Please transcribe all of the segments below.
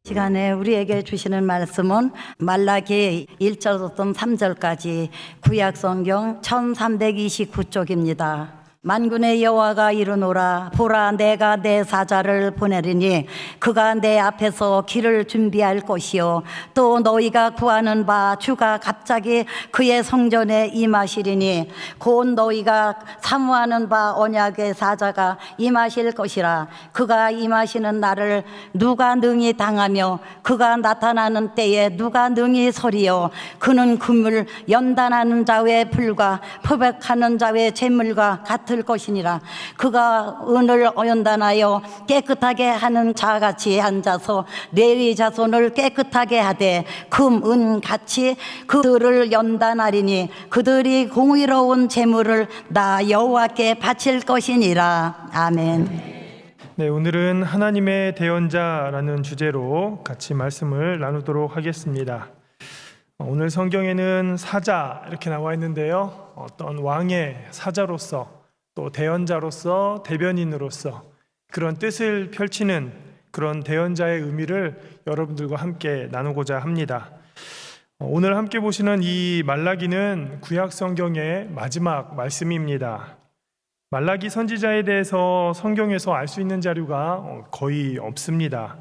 시간에 우리에게 주시는 말씀은 말라기 1절부터 3절까지 구약성경 1329쪽입니다. 만군의 여호와가 이르노라, 보라, 내가 내 사자를 보내리니 그가 내 앞에서 길을 준비할 것이요 또 너희가 구하는 바 주가 갑자기 그의 성전에 임하시리니 곧 너희가 사모하는 바 언약의 사자가 임하실 것이라. 그가 임하시는 날을 누가 능히 당하며 그가 나타나는 때에 누가 능히 서리요. 그는 금을 연단하는 자의 불과 포백하는 자의 재물과 같을 것이니라. 그가 은을 연단하여 깨끗하게 하는 자같이 앉아서 레위 자손을 깨끗하게 하되 금, 은 같이 그들을 연단하리니 그들이 공의로운 재물을 나 여호와께 바칠 것이니라. 아멘. 네, 오늘은 하나님의 대언자라는 주제로 같이 말씀을 나누도록 하겠습니다. 오늘 성경에는 사자 이렇게 나와 있는데요, 어떤 왕의 사자로서 또 대언자로서 대변인으로서 그런 뜻을 펼치는 그런 대언자의 의미를 여러분들과 함께 나누고자 합니다. 오늘 함께 보시는 이 말라기는 구약 성경의 마지막 말씀입니다. 말라기 선지자에 대해서 성경에서 알 수 있는 자료가 거의 없습니다.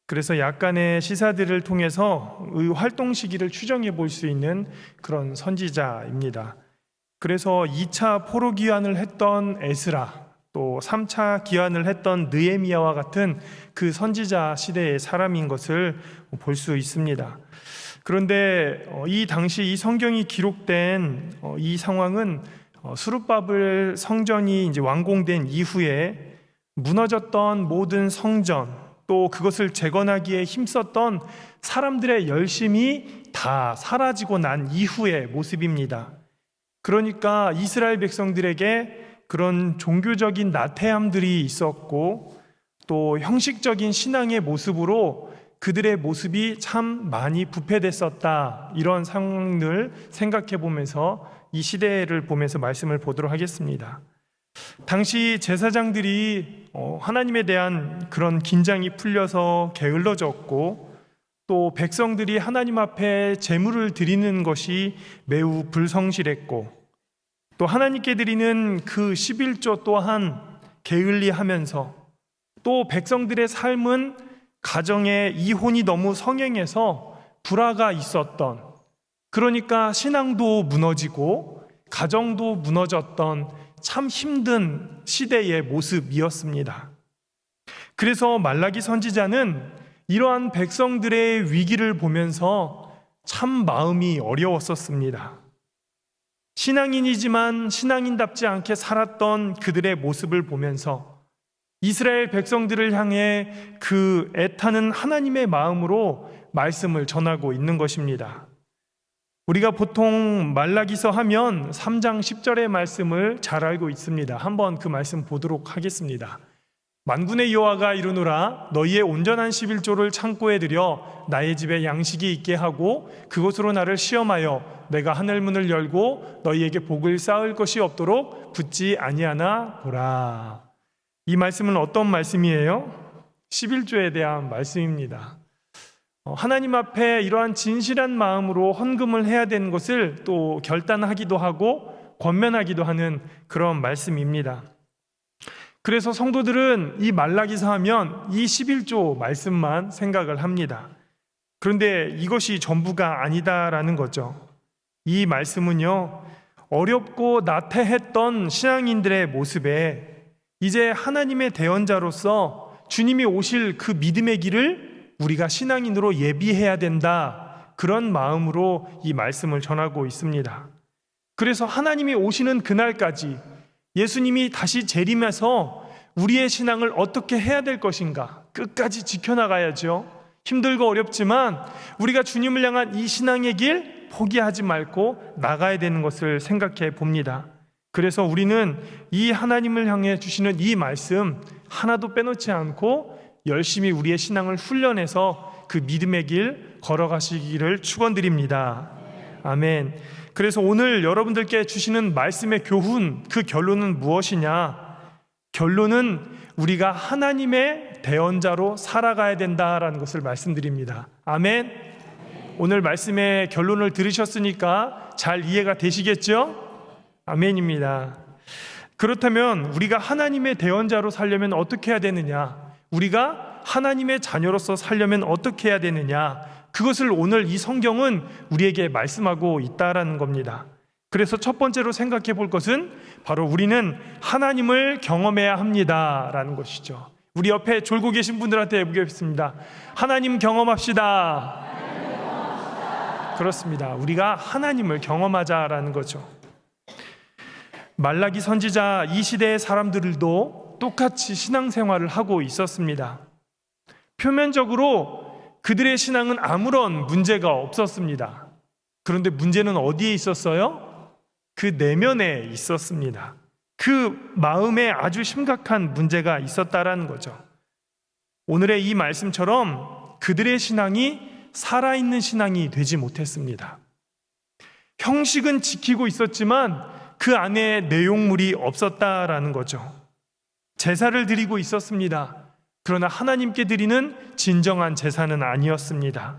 그래서 약간의 시사들을 통해서 활동 시기를 추정해 볼 수 있는 그런 선지자입니다. 그래서 2차 포로 귀환을 했던 에스라, 또 3차 귀환을 했던 느헤미야와 같은 그 선지자 시대의 사람인 것을 볼 수 있습니다. 그런데 이 당시 이 성경이 기록된 이 상황은 스룹바벨 성전이 이제 완공된 이후에 무너졌던 모든 성전, 또 그것을 재건하기에 힘썼던 사람들의 열심이 다 사라지고 난 이후의 모습입니다. 그러니까 이스라엘 백성들에게 그런 종교적인 나태함들이 있었고 또 형식적인 신앙의 모습으로 그들의 모습이 참 많이 부패됐었다, 이런 상황을 생각해 보면서 이 시대를 보면서 말씀을 보도록 하겠습니다. 당시 제사장들이 하나님에 대한 그런 긴장이 풀려서 게을러졌고 또 백성들이 하나님 앞에 제물을 드리는 것이 매우 불성실했고 또 하나님께 드리는 그 11조 또한 게을리하면서 또 백성들의 삶은 가정의 이혼이 너무 성행해서 불화가 있었던, 그러니까 신앙도 무너지고 가정도 무너졌던 참 힘든 시대의 모습이었습니다. 그래서 말라기 선지자는 이러한 백성들의 위기를 보면서 참 마음이 어려웠었습니다. 신앙인이지만 신앙인답지 않게 살았던 그들의 모습을 보면서 이스라엘 백성들을 향해 그 애타는 하나님의 마음으로 말씀을 전하고 있는 것입니다. 우리가 보통 말라기서 하면 3장 10절의 말씀을 잘 알고 있습니다. 한번 그 말씀 보도록 하겠습니다. 만군의 여호와가 이르노라, 너희의 온전한 11조를 창고에 들여 나의 집에 양식이 있게 하고 그곳으로 나를 시험하여 내가 하늘문을 열고 너희에게 복을 쌓을 것이 없도록 붙지 아니하나 보라. 이 말씀은 어떤 말씀이에요? 11조에 대한 말씀입니다. 하나님 앞에 이러한 진실한 마음으로 헌금을 해야 되는 것을 또 결단하기도 하고 권면하기도 하는 그런 말씀입니다. 그래서 성도들은 이 말라기서 하면 이 11조 말씀만 생각을 합니다. 그런데 이것이 전부가 아니다라는 거죠. 이 말씀은요, 어렵고 나태했던 신앙인들의 모습에 이제 하나님의 대언자로서 주님이 오실 그 믿음의 길을 우리가 신앙인으로 예비해야 된다, 그런 마음으로 이 말씀을 전하고 있습니다. 그래서 하나님이 오시는 그날까지 예수님이 다시 재림해서 우리의 신앙을 어떻게 해야 될 것인가 끝까지 지켜나가야죠. 힘들고 어렵지만 우리가 주님을 향한 이 신앙의 길 포기하지 말고 나가야 되는 것을 생각해 봅니다. 그래서 우리는 이 하나님을 향해 주시는 이 말씀 하나도 빼놓지 않고 열심히 우리의 신앙을 훈련해서 그 믿음의 길 걸어가시기를 축원드립니다. 아멘. 그래서 오늘 여러분들께 주시는 말씀의 교훈, 그 결론은 무엇이냐? 결론은 우리가 하나님의 대언자로 살아가야 된다라는 것을 말씀드립니다. 아멘. 오늘 말씀의 결론을 들으셨으니까 잘 이해가 되시겠죠? 아멘입니다. 그렇다면 우리가 하나님의 대언자로 살려면 어떻게 해야 되느냐? 우리가 하나님의 자녀로서 살려면 어떻게 해야 되느냐? 그것을 오늘 이 성경은 우리에게 말씀하고 있다라는 겁니다. 그래서 첫 번째로 생각해 볼 것은 바로 우리는 하나님을 경험해야 합니다라는 것이죠. 우리 옆에 졸고 계신 분들한테 묻겠습니다. 하나님 경험합시다. 그렇습니다. 우리가 하나님을 경험하자라는 거죠. 말라기 선지자 이 시대의 사람들도 똑같이 신앙생활을 하고 있었습니다. 표면적으로 그들의 신앙은 아무런 문제가 없었습니다. 그런데 문제는 어디에 있었어요? 그 내면에 있었습니다. 그 마음에 아주 심각한 문제가 있었다라는 거죠. 오늘의 이 말씀처럼 그들의 신앙이 살아있는 신앙이 되지 못했습니다. 형식은 지키고 있었지만 그 안에 내용물이 없었다라는 거죠. 제사를 드리고 있었습니다. 그러나 하나님께 드리는 진정한 제사는 아니었습니다.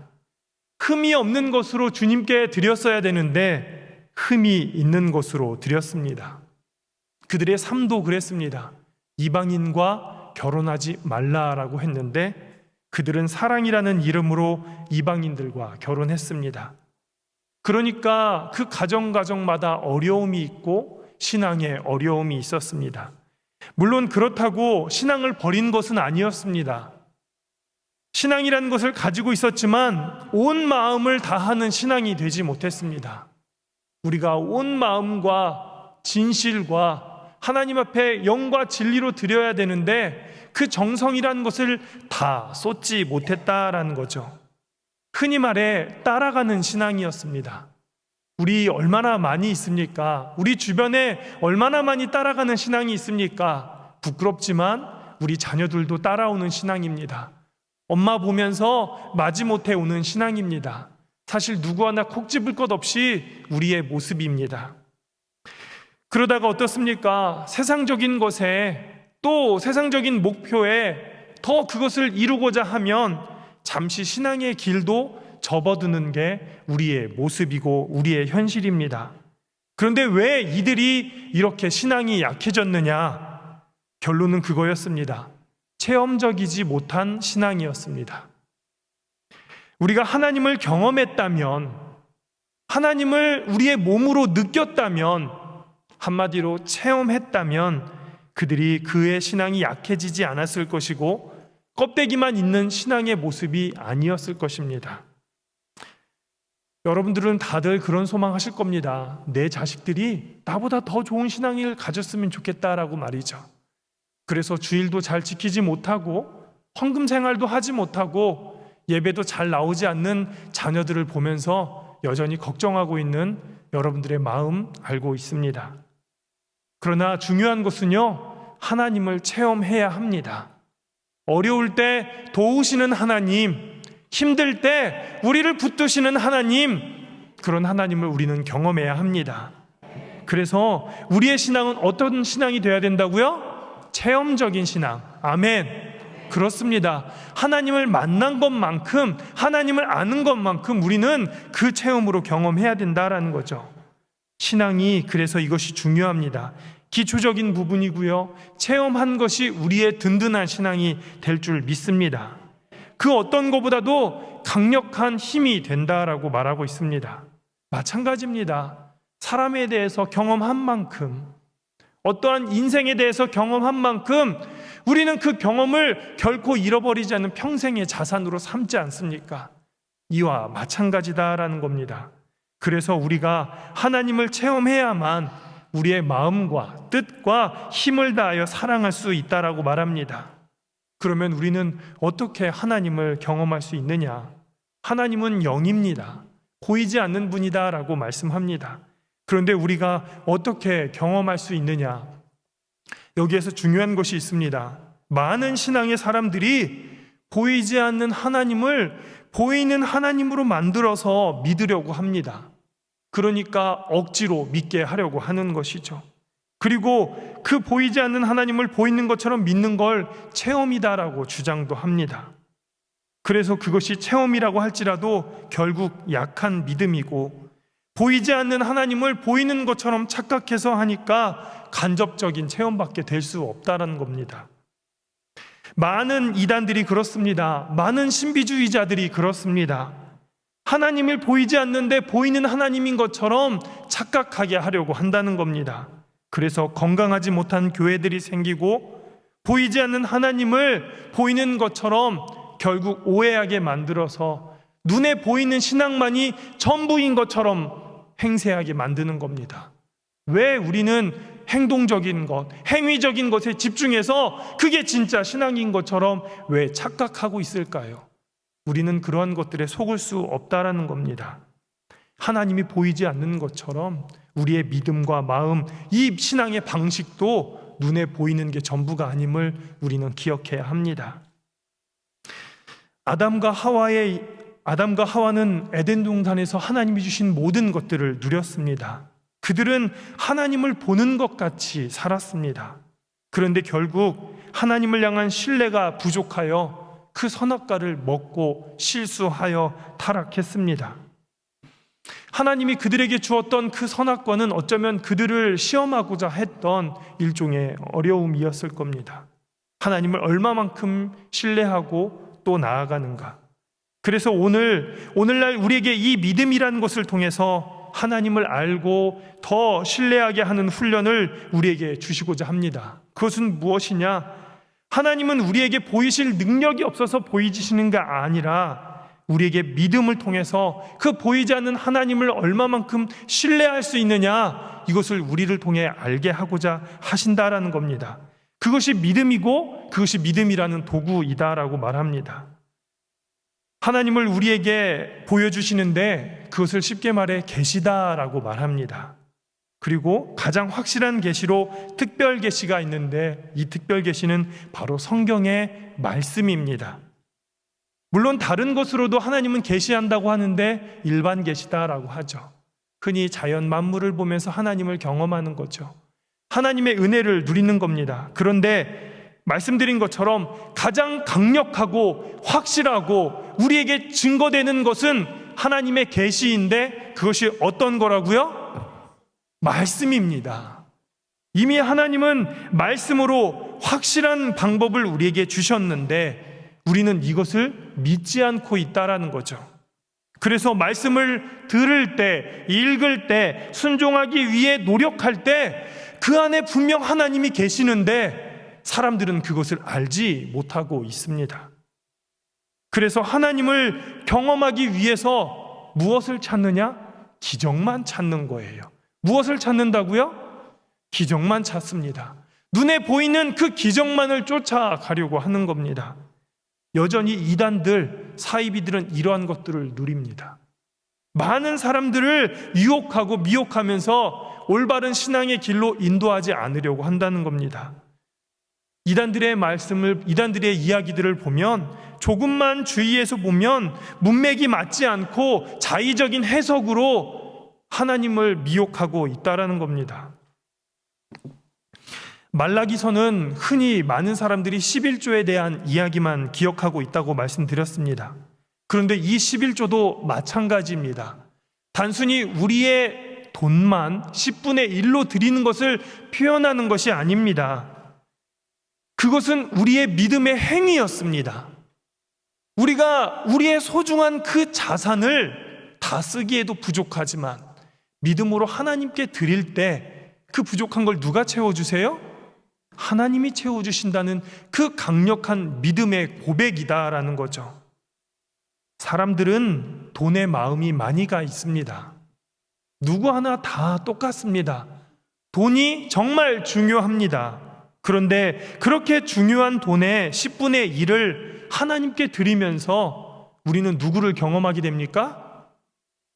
흠이 없는 것으로 주님께 드렸어야 되는데 흠이 있는 것으로 드렸습니다. 그들의 삶도 그랬습니다. 이방인과 결혼하지 말라라고 했는데 그들은 사랑이라는 이름으로 이방인들과 결혼했습니다. 그러니까 그 가정마다 어려움이 있고 신앙에 어려움이 있었습니다. 물론 그렇다고 신앙을 버린 것은 아니었습니다. 신앙이라는 것을 가지고 있었지만 온 마음을 다하는 신앙이 되지 못했습니다. 우리가 온 마음과 진실과 하나님 앞에 영과 진리로 드려야 되는데 그 정성이라는 것을 다 쏟지 못했다라는 거죠. 흔히 말해 따라가는 신앙이었습니다. 우리 얼마나 많이 있습니까? 우리 주변에 얼마나 많이 따라가는 신앙이 있습니까? 부끄럽지만 우리 자녀들도 따라오는 신앙입니다. 엄마 보면서 마지못해 오는 신앙입니다. 사실 누구 하나 콕 집을 것 없이 우리의 모습입니다. 그러다가 어떻습니까? 세상적인 것에 또 세상적인 목표에 더 그것을 이루고자 하면 잠시 신앙의 길도 접어드는 게 우리의 모습이고 우리의 현실입니다. 그런데 왜 이들이 이렇게 신앙이 약해졌느냐? 결론은 그거였습니다. 체험적이지 못한 신앙이었습니다. 우리가 하나님을 경험했다면, 하나님을 우리의 몸으로 느꼈다면, 한마디로 체험했다면 그들이 그의 신앙이 약해지지 않았을 것이고 껍데기만 있는 신앙의 모습이 아니었을 것입니다. 여러분들은 다들 그런 소망하실 겁니다. 내 자식들이 나보다 더 좋은 신앙을 가졌으면 좋겠다라고 말이죠. 그래서 주일도 잘 지키지 못하고 헌금 생활도 하지 못하고 예배도 잘 나오지 않는 자녀들을 보면서 여전히 걱정하고 있는 여러분들의 마음 알고 있습니다. 그러나 중요한 것은요, 하나님을 체험해야 합니다. 어려울 때 도우시는 하나님, 힘들 때 우리를 붙드시는 하나님, 그런 하나님을 우리는 경험해야 합니다. 그래서 우리의 신앙은 어떤 신앙이 되어야 된다고요? 체험적인 신앙. 아멘. 그렇습니다. 하나님을 만난 것만큼, 하나님을 아는 것만큼 우리는 그 체험으로 경험해야 된다라는 거죠. 신앙이 그래서 이것이 중요합니다. 기초적인 부분이고요. 체험한 것이 우리의 든든한 신앙이 될 줄 믿습니다. 그 어떤 것보다도 강력한 힘이 된다라고 말하고 있습니다. 마찬가지입니다. 사람에 대해서 경험한 만큼, 어떠한 인생에 대해서 경험한 만큼 우리는 그 경험을 결코 잃어버리지 않는 평생의 자산으로 삼지 않습니까? 이와 마찬가지다라는 겁니다. 그래서 우리가 하나님을 체험해야만 우리의 마음과 뜻과 힘을 다하여 사랑할 수 있다라고 말합니다. 그러면 우리는 어떻게 하나님을 경험할 수 있느냐? 하나님은 영입니다. 보이지 않는 분이다라고 말씀합니다. 그런데 우리가 어떻게 경험할 수 있느냐? 여기에서 중요한 것이 있습니다. 많은 신앙의 사람들이 보이지 않는 하나님을 보이는 하나님으로 만들어서 믿으려고 합니다. 그러니까 억지로 믿게 하려고 하는 것이죠. 그리고 그 보이지 않는 하나님을 보이는 것처럼 믿는 걸 체험이다라고 주장도 합니다. 그래서 그것이 체험이라고 할지라도 결국 약한 믿음이고, 보이지 않는 하나님을 보이는 것처럼 착각해서 하니까 간접적인 체험밖에 될 수 없다는 겁니다. 많은 이단들이 그렇습니다. 많은 신비주의자들이 그렇습니다. 하나님을 보이지 않는데 보이는 하나님인 것처럼 착각하게 하려고 한다는 겁니다. 그래서 건강하지 못한 교회들이 생기고, 보이지 않는 하나님을 보이는 것처럼 결국 오해하게 만들어서 눈에 보이는 신앙만이 전부인 것처럼 행세하게 만드는 겁니다. 왜 우리는 행동적인 것, 행위적인 것에 집중해서 그게 진짜 신앙인 것처럼 왜 착각하고 있을까요? 우리는 그러한 것들에 속을 수 없다라는 겁니다. 하나님이 보이지 않는 것처럼 우리의 믿음과 마음, 이 신앙의 방식도 눈에 보이는 게 전부가 아님을 우리는 기억해야 합니다. 아담과 하와는 에덴 동산에서 하나님이 주신 모든 것들을 누렸습니다. 그들은 하나님을 보는 것 같이 살았습니다. 그런데 결국 하나님을 향한 신뢰가 부족하여 그 선악과를 먹고 실수하여 타락했습니다. 하나님이 그들에게 주었던 그 선악과는 어쩌면 그들을 시험하고자 했던 일종의 어려움이었을 겁니다. 하나님을 얼마만큼 신뢰하고 또 나아가는가. 그래서 오늘날 우리에게 이 믿음이라는 것을 통해서 하나님을 알고 더 신뢰하게 하는 훈련을 우리에게 주시고자 합니다. 그것은 무엇이냐? 하나님은 우리에게 보이실 능력이 없어서 보이시는 게 아니라 우리에게 믿음을 통해서 그 보이지 않는 하나님을 얼마만큼 신뢰할 수 있느냐, 이것을 우리를 통해 알게 하고자 하신다라는 겁니다. 그것이 믿음이고 그것이 믿음이라는 도구이다라고 말합니다. 하나님을 우리에게 보여주시는데 그것을 쉽게 말해 계시다라고 말합니다. 그리고 가장 확실한 계시로 특별 계시가 있는데, 이 특별 계시는 바로 성경의 말씀입니다. 물론 다른 것으로도 하나님은 계시한다고 하는데 일반 계시다라고 하죠. 흔히 자연 만물을 보면서 하나님을 경험하는 거죠. 하나님의 은혜를 누리는 겁니다. 그런데 말씀드린 것처럼 가장 강력하고 확실하고 우리에게 증거되는 것은 하나님의 계시인데, 그것이 어떤 거라고요? 말씀입니다. 이미 하나님은 말씀으로 확실한 방법을 우리에게 주셨는데 우리는 이것을 믿지 않고 있다라는 거죠. 그래서 말씀을 들을 때, 읽을 때, 순종하기 위해 노력할 때 그 안에 분명 하나님이 계시는데 사람들은 그것을 알지 못하고 있습니다. 그래서 하나님을 경험하기 위해서 무엇을 찾느냐? 기적만 찾는 거예요. 무엇을 찾는다고요? 기적만 찾습니다. 눈에 보이는 그 기적만을 쫓아가려고 하는 겁니다. 여전히 이단들, 사이비들은 이러한 것들을 누립니다. 많은 사람들을 유혹하고 미혹하면서 올바른 신앙의 길로 인도하지 않으려고 한다는 겁니다. 이단들의 이야기들을 보면, 조금만 주의해서 보면 문맥이 맞지 않고 자의적인 해석으로 하나님을 미혹하고 있다라는 겁니다. 말라기서는 흔히 많은 사람들이 11조에 대한 이야기만 기억하고 있다고 말씀드렸습니다. 그런데 이 11조도 마찬가지입니다. 단순히 우리의 돈만 10분의 1로 드리는 것을 표현하는 것이 아닙니다. 그것은 우리의 믿음의 행위였습니다. 우리가 우리의 소중한 그 자산을 다 쓰기에도 부족하지만 믿음으로 하나님께 드릴 때 그 부족한 걸 누가 채워주세요? 하나님이 채워주신다는 그 강력한 믿음의 고백이다라는 거죠. 사람들은 돈에 마음이 많이 가 있습니다. 누구 하나 다 똑같습니다. 돈이 정말 중요합니다. 그런데 그렇게 중요한 돈의 10분의 1을 하나님께 드리면서 우리는 누구를 경험하게 됩니까?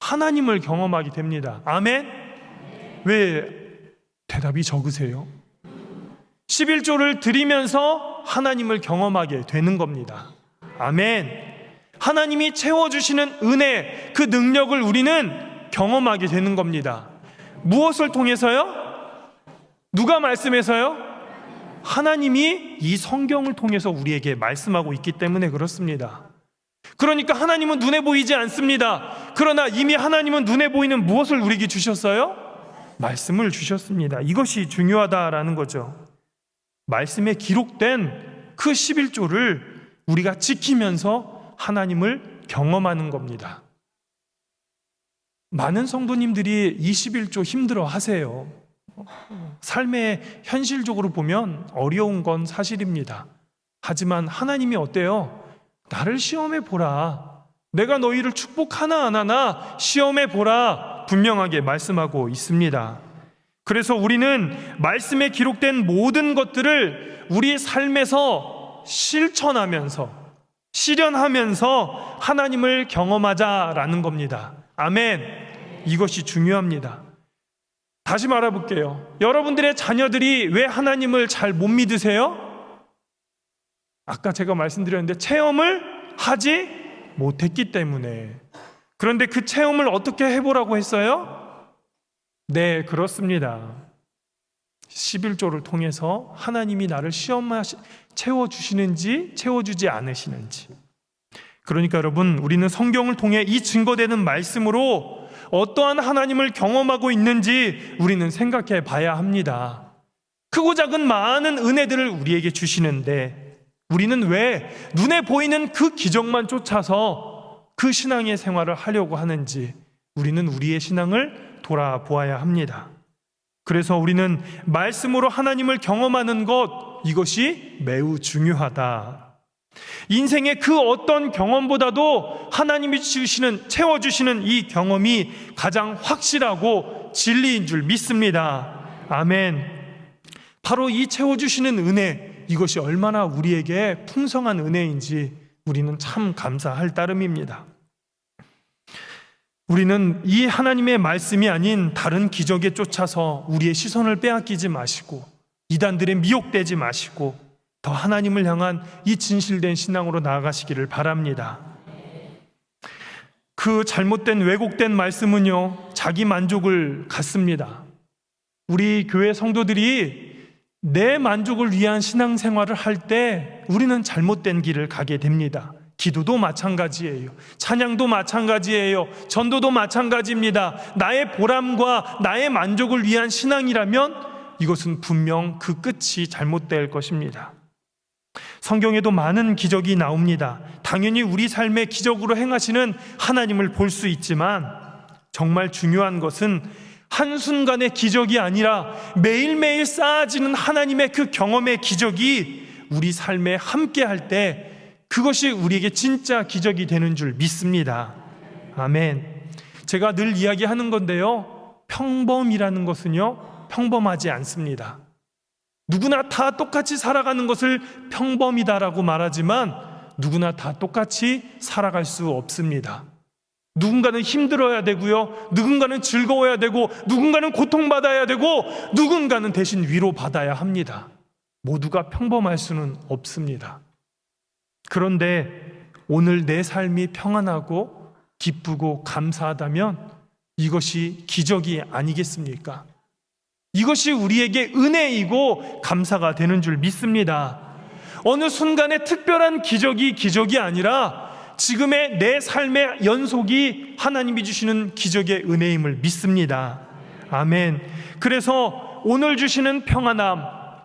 하나님을 경험하게 됩니다. 아멘? 왜 대답이 적으세요? 11조를 드리면서 하나님을 경험하게 되는 겁니다. 아멘. 하나님이 채워주시는 은혜, 그 능력을 우리는 경험하게 되는 겁니다. 무엇을 통해서요? 누가 말씀해서요? 하나님이 이 성경을 통해서 우리에게 말씀하고 있기 때문에 그렇습니다. 그러니까 하나님은 눈에 보이지 않습니다. 그러나 이미 하나님은 눈에 보이는 무엇을 우리에게 주셨어요? 말씀을 주셨습니다. 이것이 중요하다라는 거죠. 말씀에 기록된 그 11조를 우리가 지키면서 하나님을 경험하는 겁니다. 많은 성도님들이 21조 힘들어 하세요. 삶에 현실적으로 보면 어려운 건 사실입니다. 하지만 하나님이 어때요? 나를 시험해 보라. 내가 너희를 축복하나 안 하나 시험해 보라. 분명하게 말씀하고 있습니다. 그래서 우리는 말씀에 기록된 모든 것들을 우리 삶에서 실천하면서 실현하면서 하나님을 경험하자라는 겁니다. 아멘. 이것이 중요합니다. 다시 말해볼게요. 여러분들의 자녀들이 왜 하나님을 잘 못 믿으세요? 아까 제가 말씀드렸는데 체험을 하지 못했기 때문에. 그런데 그 체험을 어떻게 해보라고 했어요? 네, 그렇습니다. 11조를 통해서 하나님이 나를 채워주시는지 채워주지 않으시는지. 그러니까 여러분, 우리는 성경을 통해 이 증거되는 말씀으로 어떠한 하나님을 경험하고 있는지 우리는 생각해 봐야 합니다. 크고 작은 많은 은혜들을 우리에게 주시는데 우리는 왜 눈에 보이는 그 기적만 쫓아서 그 신앙의 생활을 하려고 하는지 우리는 우리의 신앙을 돌아보아야 합니다. 그래서 우리는 말씀으로 하나님을 경험하는 것, 이것이 매우 중요하다. 인생의 그 어떤 경험보다도 하나님이 채워주시는 이 경험이 가장 확실하고 진리인 줄 믿습니다. 아멘. 바로 이 채워주시는 은혜, 이것이 얼마나 우리에게 풍성한 은혜인지 우리는 참 감사할 따름입니다. 우리는 이 하나님의 말씀이 아닌 다른 기적에 쫓아서 우리의 시선을 빼앗기지 마시고 이단들에 미혹되지 마시고 더 하나님을 향한 이 진실된 신앙으로 나아가시기를 바랍니다. 그 잘못된 왜곡된 말씀은요, 자기 만족을 갖습니다. 우리 교회 성도들이 내 만족을 위한 신앙생활을 할 때 우리는 잘못된 길을 가게 됩니다. 기도도 마찬가지예요. 찬양도 마찬가지예요. 전도도 마찬가지입니다. 나의 보람과 나의 만족을 위한 신앙이라면 이것은 분명 그 끝이 잘못될 것입니다. 성경에도 많은 기적이 나옵니다. 당연히 우리 삶의 기적으로 행하시는 하나님을 볼 수 있지만 정말 중요한 것은 한순간의 기적이 아니라 매일매일 쌓아지는 하나님의 그 경험의 기적이 우리 삶에 함께 할 때 그것이 우리에게 진짜 기적이 되는 줄 믿습니다. 아멘. 제가 늘 이야기하는 건데요, 평범이라는 것은요, 평범하지 않습니다. 누구나 다 똑같이 살아가는 것을 평범이다라고 말하지만 누구나 다 똑같이 살아갈 수 없습니다. 누군가는 힘들어야 되고요, 누군가는 즐거워야 되고, 누군가는 고통받아야 되고, 누군가는 대신 위로받아야 합니다. 모두가 평범할 수는 없습니다. 그런데 오늘 내 삶이 평안하고 기쁘고 감사하다면 이것이 기적이 아니겠습니까? 이것이 우리에게 은혜이고 감사가 되는 줄 믿습니다. 어느 순간의 특별한 기적이 아니라 지금의 내 삶의 연속이 하나님이 주시는 기적의 은혜임을 믿습니다. 아멘. 그래서 오늘 주시는 평안함,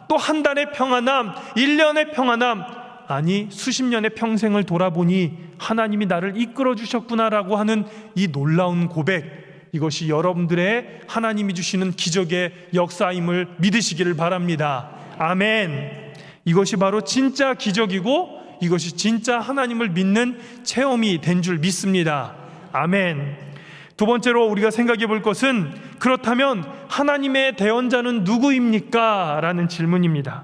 또 한 달의 평안함, 1년의 평안함, 아니 수십 년의 평생을 돌아보니 하나님이 나를 이끌어 주셨구나라고 하는 이 놀라운 고백, 이것이 여러분들의 하나님이 주시는 기적의 역사임을 믿으시기를 바랍니다. 아멘. 이것이 바로 진짜 기적이고 이것이 진짜 하나님을 믿는 체험이 된 줄 믿습니다. 아멘. 두 번째로 우리가 생각해 볼 것은, 그렇다면 하나님의 대언자는 누구입니까? 라는 질문입니다.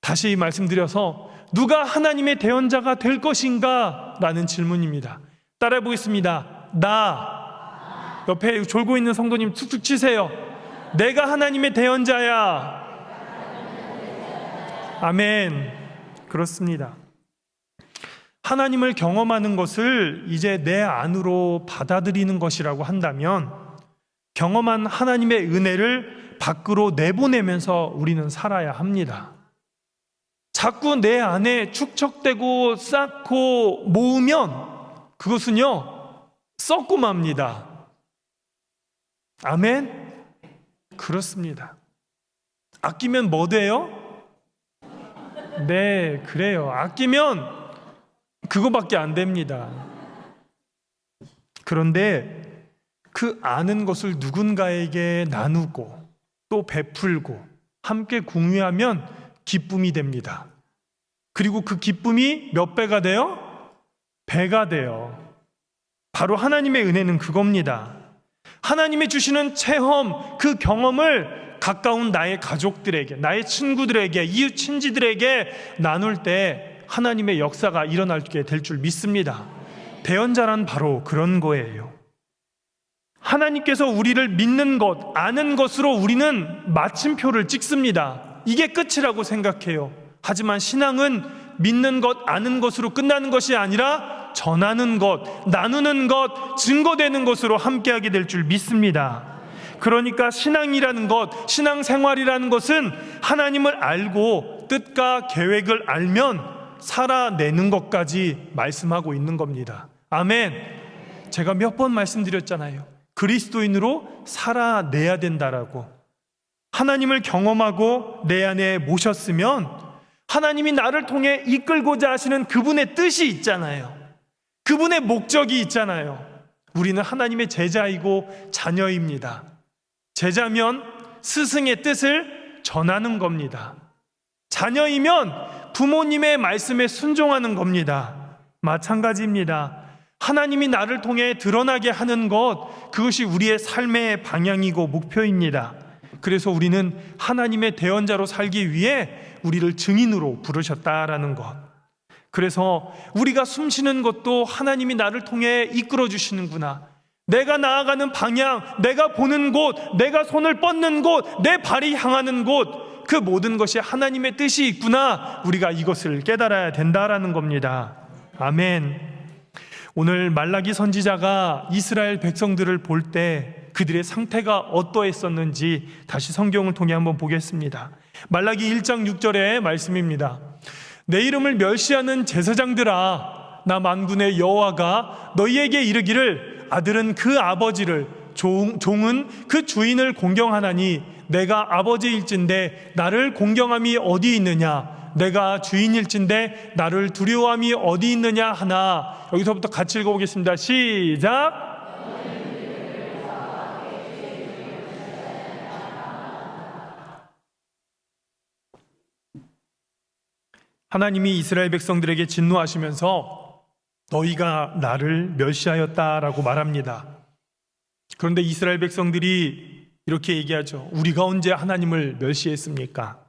다시 말씀드려서 누가 하나님의 대언자가 될 것인가? 라는 질문입니다. 따라해 보겠습니다. 나. 옆에 졸고 있는 성도님 툭툭 치세요. 내가 하나님의 대언자야. 아멘. 그렇습니다. 하나님을 경험하는 것을 이제 내 안으로 받아들이는 것이라고 한다면 경험한 하나님의 은혜를 밖으로 내보내면서 우리는 살아야 합니다. 자꾸 내 안에 축적되고 쌓고 모으면 그것은요, 썩고 맙니다. 아멘? 그렇습니다. 아끼면 뭐 돼요? 네, 그래요. 아끼면 그거밖에 안 됩니다. 그런데 그 아는 것을 누군가에게 나누고 또 베풀고 함께 공유하면 기쁨이 됩니다. 그리고 그 기쁨이 몇 배가 돼요? 배가 돼요. 바로 하나님의 은혜는 그겁니다. 하나님이 주시는 체험, 그 경험을 가까운 나의 가족들에게, 나의 친구들에게, 이웃 친지들에게 나눌 때 하나님의 역사가 일어나게 될 줄 믿습니다. 대언자란 바로 그런 거예요. 하나님께서 우리를 믿는 것, 아는 것으로 우리는 마침표를 찍습니다. 이게 끝이라고 생각해요. 하지만 신앙은 믿는 것, 아는 것으로 끝나는 것이 아니라 전하는 것, 나누는 것, 증거되는 것으로 함께하게 될 줄 믿습니다. 그러니까 신앙이라는 것, 신앙생활이라는 것은 하나님을 알고 뜻과 계획을 알면 살아내는 것까지 말씀하고 있는 겁니다. 아멘. 제가 몇 번 말씀드렸잖아요. 그리스도인으로 살아내야 된다라고. 하나님을 경험하고 내 안에 모셨으면 하나님이 나를 통해 이끌고자 하시는 그분의 뜻이 있잖아요. 그분의 목적이 있잖아요. 우리는 하나님의 제자이고 자녀입니다. 제자면 스승의 뜻을 전하는 겁니다. 자녀이면 부모님의 말씀에 순종하는 겁니다. 마찬가지입니다. 하나님이 나를 통해 드러나게 하는 것, 그것이 우리의 삶의 방향이고 목표입니다. 그래서 우리는 하나님의 대언자로 살기 위해 우리를 증인으로 부르셨다라는 것. 그래서 우리가 숨쉬는 것도 하나님이 나를 통해 이끌어 주시는구나. 내가 나아가는 방향, 내가 보는 곳, 내가 손을 뻗는 곳, 내 발이 향하는 곳, 그 모든 것이 하나님의 뜻이 있구나. 우리가 이것을 깨달아야 된다라는 겁니다. 아멘. 오늘 말라기 선지자가 이스라엘 백성들을 볼 때 그들의 상태가 어떠했었는지 다시 성경을 통해 한번 보겠습니다. 말라기 1장 6절의 말씀입니다. 내 이름을 멸시하는 제사장들아, 나 만군의 여호와가 너희에게 이르기를 아들은 그 아버지를, 종은 그 주인을 공경하나니 내가 아버지일진데 나를 공경함이 어디 있느냐? 내가 주인일진데 나를 두려워함이 어디 있느냐 하나. 여기서부터 같이 읽어보겠습니다. 시작. 하나님이 이스라엘 백성들에게 진노하시면서 너희가 나를 멸시하였다라고 말합니다. 그런데 이스라엘 백성들이 이렇게 얘기하죠. 우리가 언제 하나님을 멸시했습니까?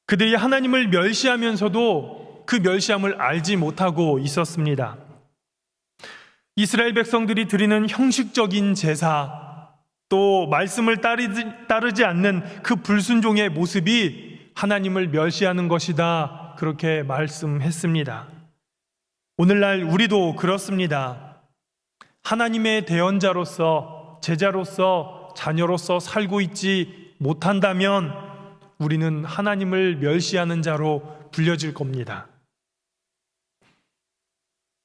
그들이 하나님을 멸시하면서도 그 멸시함을 알지 못하고 있었습니다. 이스라엘 백성들이 드리는 형식적인 제사, 또 말씀을 따르지 않는 그 불순종의 모습이 하나님을 멸시하는 것이다, 그렇게 말씀했습니다. 오늘날 우리도 그렇습니다. 하나님의 대언자로서, 제자로서, 자녀로서 살고 있지 못한다면 우리는 하나님을 멸시하는 자로 불려질 겁니다.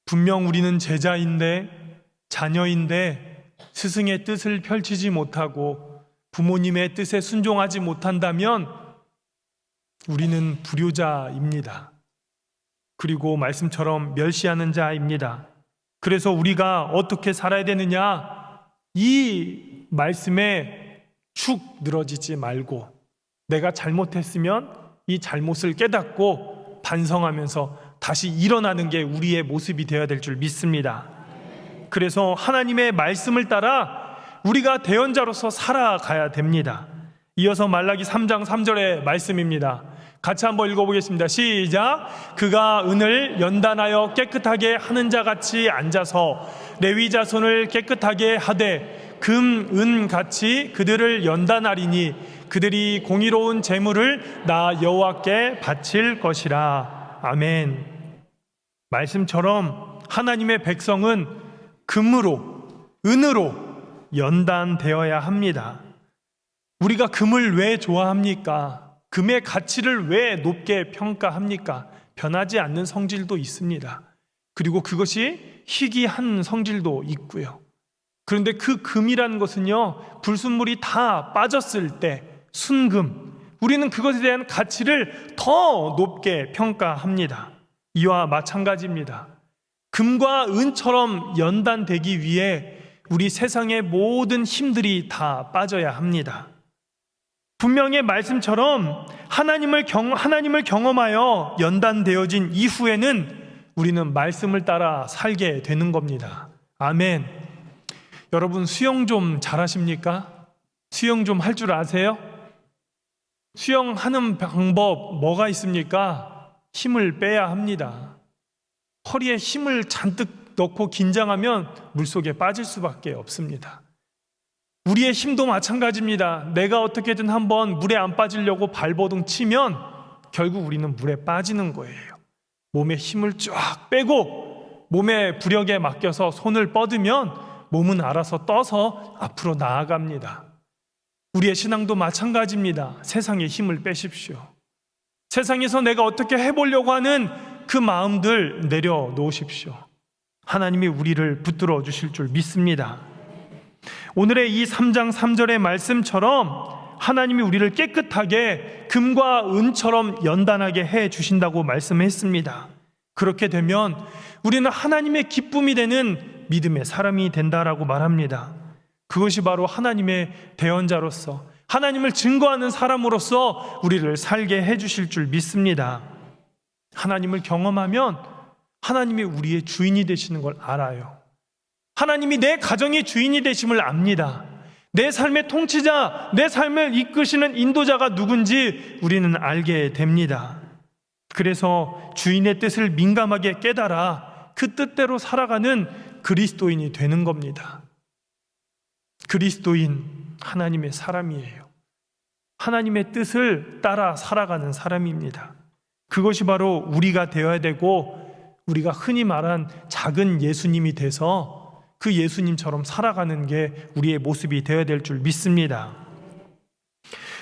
분명 우리는 제자인데, 자녀인데 스승의 뜻을 펼치지 못하고 부모님의 뜻에 순종하지 못한다면 우리는 불효자입니다. 그리고 말씀처럼 멸시하는 자입니다. 그래서 우리가 어떻게 살아야 되느냐? 이 말씀에 축 늘어지지 말고 내가 잘못했으면 이 잘못을 깨닫고 반성하면서 다시 일어나는 게 우리의 모습이 되어야 될 줄 믿습니다. 그래서 하나님의 말씀을 따라 우리가 대언자로서 살아가야 됩니다. 이어서 말라기 3장 3절의 말씀입니다. 같이 한번 읽어보겠습니다. 시작. 그가 은을 연단하여 깨끗하게 하는 자같이 앉아서 레위 자손을 깨끗하게 하되 금, 은 같이 그들을 연단하리니 그들이 공의로운 제물을 나 여호와께 바칠 것이라. 아멘. 말씀처럼 하나님의 백성은 금으로, 은으로 연단되어야 합니다. 우리가 금을 왜 좋아합니까? 금의 가치를 왜 높게 평가합니까? 변하지 않는 성질도 있습니다. 그리고 그것이 희귀한 성질도 있고요. 그런데 그 금이라는 것은요, 불순물이 다 빠졌을 때 순금, 우리는 그것에 대한 가치를 더 높게 평가합니다. 이와 마찬가지입니다. 금과 은처럼 연단되기 위해 우리 세상의 모든 힘들이 다 빠져야 합니다. 분명히 말씀처럼 하나님을 경험하여 연단되어진 이후에는 우리는 말씀을 따라 살게 되는 겁니다. 아멘. 여러분, 수영 좀 잘하십니까? 수영 좀 할 줄 아세요? 수영하는 방법 뭐가 있습니까? 힘을 빼야 합니다. 허리에 힘을 잔뜩 넣고 긴장하면 물속에 빠질 수밖에 없습니다. 우리의 힘도 마찬가지입니다. 내가 어떻게든 한번 물에 안 빠지려고 발버둥 치면 결국 우리는 물에 빠지는 거예요. 몸에 힘을 쫙 빼고 몸의 부력에 맡겨서 손을 뻗으면 몸은 알아서 떠서 앞으로 나아갑니다. 우리의 신앙도 마찬가지입니다. 세상에 힘을 빼십시오. 세상에서 내가 어떻게 해보려고 하는 그 마음들 내려놓으십시오. 하나님이 우리를 붙들어 주실 줄 믿습니다. 오늘의 이 3장 3절의 말씀처럼 하나님이 우리를 깨끗하게 금과 은처럼 연단하게 해 주신다고 말씀했습니다. 그렇게 되면 우리는 하나님의 기쁨이 되는 믿음의 사람이 된다라고 말합니다. 그것이 바로 하나님의 대언자로서, 하나님을 증거하는 사람으로서 우리를 살게 해 주실 줄 믿습니다. 하나님을 경험하면 하나님이 우리의 주인이 되시는 걸 알아요. 하나님이 내 가정의 주인이 되심을 압니다. 내 삶의 통치자, 내 삶을 이끄시는 인도자가 누군지 우리는 알게 됩니다. 그래서 주인의 뜻을 민감하게 깨달아 그 뜻대로 살아가는 그리스도인이 되는 겁니다. 그리스도인, 하나님의 사람이에요. 하나님의 뜻을 따라 살아가는 사람입니다. 그것이 바로 우리가 되어야 되고, 우리가 흔히 말한 작은 예수님이 돼서 그 예수님처럼 살아가는 게 우리의 모습이 되어야 될 줄 믿습니다.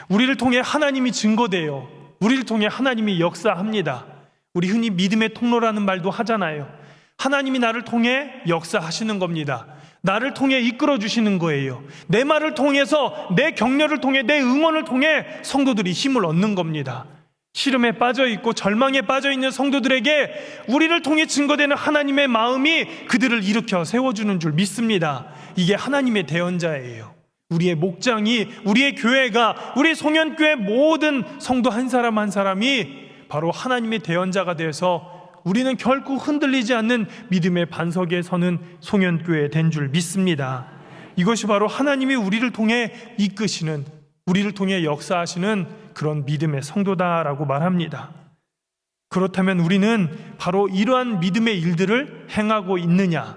우리를 통해 하나님이 증거돼요. 우리를 통해 하나님이 역사합니다. 우리 흔히 믿음의 통로라는 말도 하잖아요. 하나님이 나를 통해 역사하시는 겁니다. 나를 통해 이끌어 주시는 거예요. 내 말을 통해서, 내 격려를 통해, 내 응원을 통해 성도들이 힘을 얻는 겁니다. 시름에 빠져 있고 절망에 빠져 있는 성도들에게 우리를 통해 증거되는 하나님의 마음이 그들을 일으켜 세워주는 줄 믿습니다. 이게 하나님의 대언자예요. 우리의 목장이, 우리의 교회가, 우리 송년교회 모든 성도 한 사람 한 사람이 바로 하나님의 대언자가 되어서 우리는 결코 흔들리지 않는 믿음의 반석에 서는 송년교회 된 줄 믿습니다. 이것이 바로 하나님이 우리를 통해 이끄시는, 우리를 통해 역사하시는 그런 믿음의 성도다라고 말합니다. 그렇다면 우리는 바로 이러한 믿음의 일들을 행하고 있느냐?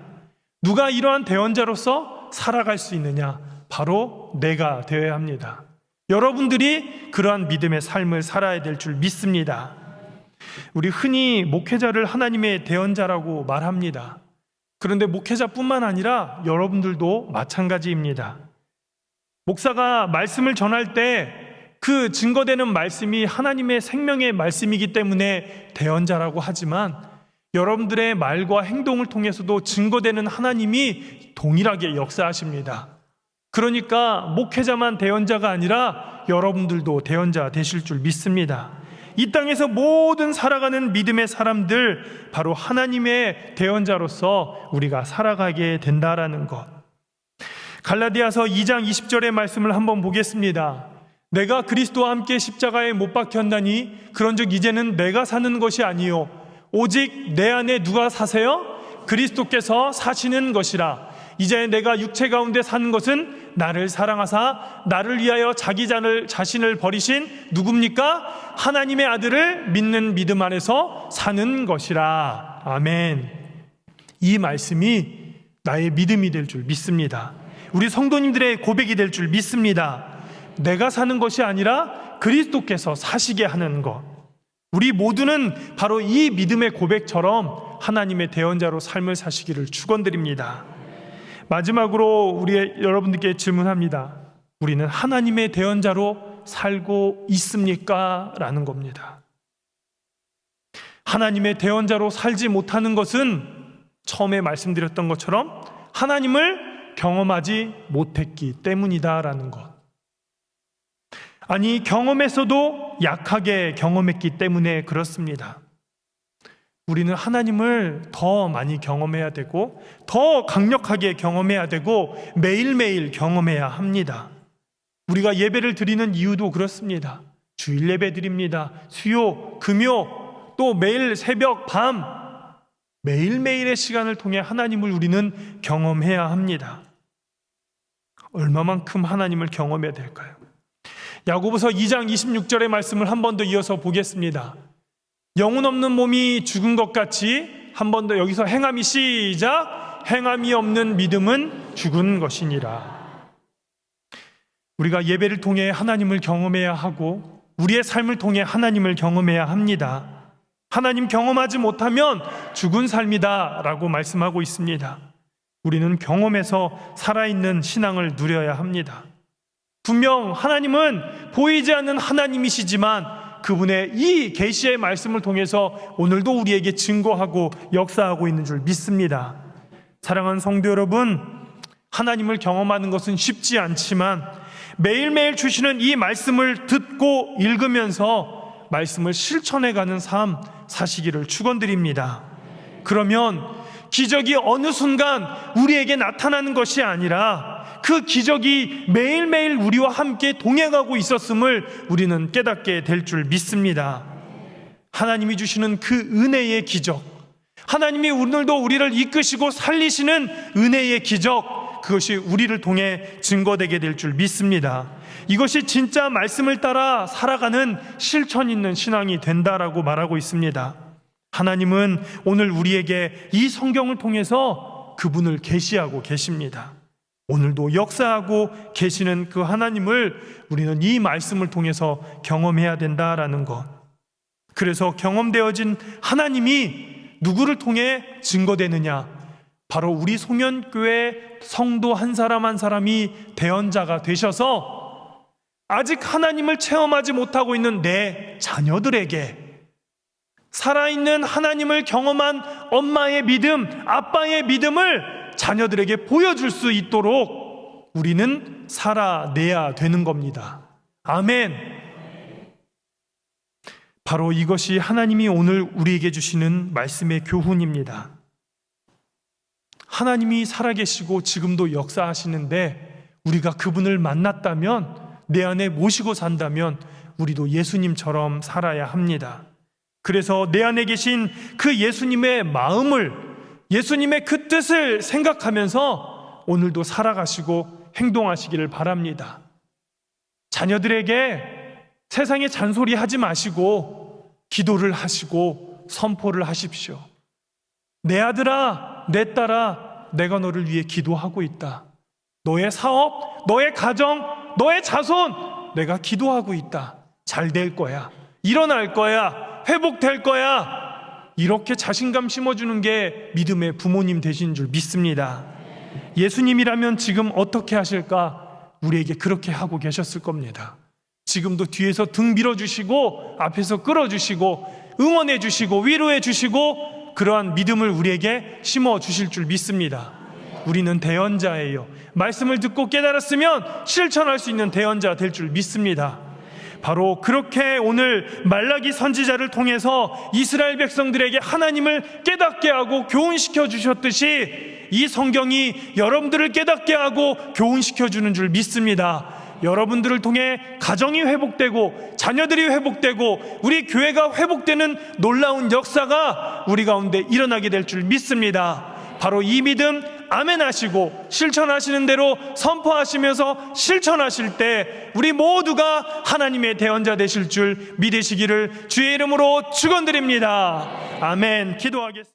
누가 이러한 대언자로서 살아갈 수 있느냐? 바로 내가 되어야 합니다. 여러분들이 그러한 믿음의 삶을 살아야 될 줄 믿습니다. 우리 흔히 목회자를 하나님의 대언자라고 말합니다. 그런데 목회자뿐만 아니라 여러분들도 마찬가지입니다. 목사가 말씀을 전할 때 그 증거되는 말씀이 하나님의 생명의 말씀이기 때문에 대언자라고 하지만, 여러분들의 말과 행동을 통해서도 증거되는 하나님이 동일하게 역사하십니다. 그러니까 목회자만 대언자가 아니라 여러분들도 대언자 되실 줄 믿습니다. 이 땅에서 모든 살아가는 믿음의 사람들, 바로 하나님의 대언자로서 우리가 살아가게 된다라는 것. 갈라디아서 2장 20절의 말씀을 한번 보겠습니다. 내가 그리스도와 함께 십자가에 못 박혔나니 그런즉 이제는 내가 사는 것이 아니요 오직 내 안에 누가 사세요? 그리스도께서 사시는 것이라. 이제 내가 육체 가운데 사는 것은 나를 사랑하사 나를 위하여 자기 자신을 버리신 누굽니까? 하나님의 아들을 믿는 믿음 안에서 사는 것이라. 아멘. 이 말씀이 나의 믿음이 될 줄 믿습니다. 우리 성도님들의 고백이 될 줄 믿습니다. 내가 사는 것이 아니라 그리스도께서 사시게 하는 것. 우리 모두는 바로 이 믿음의 고백처럼 하나님의 대언자로 삶을 사시기를 축원드립니다. 마지막으로 여러분들께 질문합니다. 우리는 하나님의 대언자로 살고 있습니까? 라는 겁니다. 하나님의 대언자로 살지 못하는 것은 처음에 말씀드렸던 것처럼 하나님을 경험하지 못했기 때문이다라는 것. 아니, 경험했어도 약하게 경험했기 때문에 그렇습니다. 우리는 하나님을 더 많이 경험해야 되고 더 강력하게 경험해야 되고 매일매일 경험해야 합니다. 우리가 예배를 드리는 이유도 그렇습니다. 주일 예배 드립니다. 수요, 금요, 또 매일 새벽, 밤, 매일매일의 시간을 통해 하나님을 우리는 경험해야 합니다. 얼마만큼 하나님을 경험해야 될까요? 야고보서 2장 26절의 말씀을 한 번 더 이어서 보겠습니다. 영혼 없는 몸이 죽은 것 같이, 한 번 더 여기서 행함이 시작, 행함이 없는 믿음은 죽은 것이니라. 우리가 예배를 통해 하나님을 경험해야 하고 우리의 삶을 통해 하나님을 경험해야 합니다. 하나님 경험하지 못하면 죽은 삶이다 라고 말씀하고 있습니다. 우리는 경험해서 살아있는 신앙을 누려야 합니다. 분명 하나님은 보이지 않는 하나님이시지만 그분의 이 계시의 말씀을 통해서 오늘도 우리에게 증거하고 역사하고 있는 줄 믿습니다. 사랑하는 성도 여러분, 하나님을 경험하는 것은 쉽지 않지만 매일매일 주시는 이 말씀을 듣고 읽으면서 말씀을 실천해가는 삶 사시기를 축원드립니다. 그러면 기적이 어느 순간 우리에게 나타나는 것이 아니라 그 기적이 매일매일 우리와 함께 동행하고 있었음을 우리는 깨닫게 될 줄 믿습니다. 하나님이 주시는 그 은혜의 기적, 하나님이 오늘도 우리를 이끄시고 살리시는 은혜의 기적, 그것이 우리를 통해 증거되게 될 줄 믿습니다. 이것이 진짜 말씀을 따라 살아가는 실천 있는 신앙이 된다라고 말하고 있습니다. 하나님은 오늘 우리에게 이 성경을 통해서 그분을 계시하고 계십니다. 오늘도 역사하고 계시는 그 하나님을 우리는 이 말씀을 통해서 경험해야 된다라는 것. 그래서 경험되어진 하나님이 누구를 통해 증거되느냐? 바로 우리 송년교회 성도 한 사람 한 사람이 대언자가 되셔서 아직 하나님을 체험하지 못하고 있는 내 자녀들에게, 살아있는 하나님을 경험한 엄마의 믿음, 아빠의 믿음을 자녀들에게 보여줄 수 있도록 우리는 살아내야 되는 겁니다. 아멘. 바로 이것이 하나님이 오늘 우리에게 주시는 말씀의 교훈입니다. 하나님이 살아계시고 지금도 역사하시는데 우리가 그분을 만났다면, 내 안에 모시고 산다면 우리도 예수님처럼 살아야 합니다. 그래서 내 안에 계신 그 예수님의 마음을, 예수님의 그 뜻을 생각하면서 오늘도 살아가시고 행동하시기를 바랍니다. 자녀들에게 세상에 잔소리하지 마시고 기도를 하시고 선포를 하십시오. 내 아들아, 내 딸아, 내가 너를 위해 기도하고 있다. 너의 사업, 너의 가정, 너의 자손, 내가 기도하고 있다. 잘 될 거야. 일어날 거야. 회복될 거야. 이렇게 자신감 심어주는 게 믿음의 부모님 되신 줄 믿습니다. 예수님이라면 지금 어떻게 하실까? 우리에게 그렇게 하고 계셨을 겁니다. 지금도 뒤에서 등 밀어주시고 앞에서 끌어주시고 응원해주시고 위로해주시고 그러한 믿음을 우리에게 심어주실 줄 믿습니다. 우리는 대언자예요. 말씀을 듣고 깨달았으면 실천할 수 있는 대언자 될 줄 믿습니다. 바로 그렇게 오늘 말라기 선지자를 통해서 이스라엘 백성들에게 하나님을 깨닫게 하고 교훈시켜 주셨듯이 이 성경이 여러분들을 깨닫게 하고 교훈시켜 주는 줄 믿습니다. 여러분들을 통해 가정이 회복되고 자녀들이 회복되고 우리 교회가 회복되는 놀라운 역사가 우리 가운데 일어나게 될 줄 믿습니다. 바로 이 믿음 아멘 하시고 실천하시는 대로 선포하시면서 실천하실 때 우리 모두가 하나님의 대언자 되실 줄 믿으시기를 주의 이름으로 축원드립니다. 아멘. 기도하겠습니다.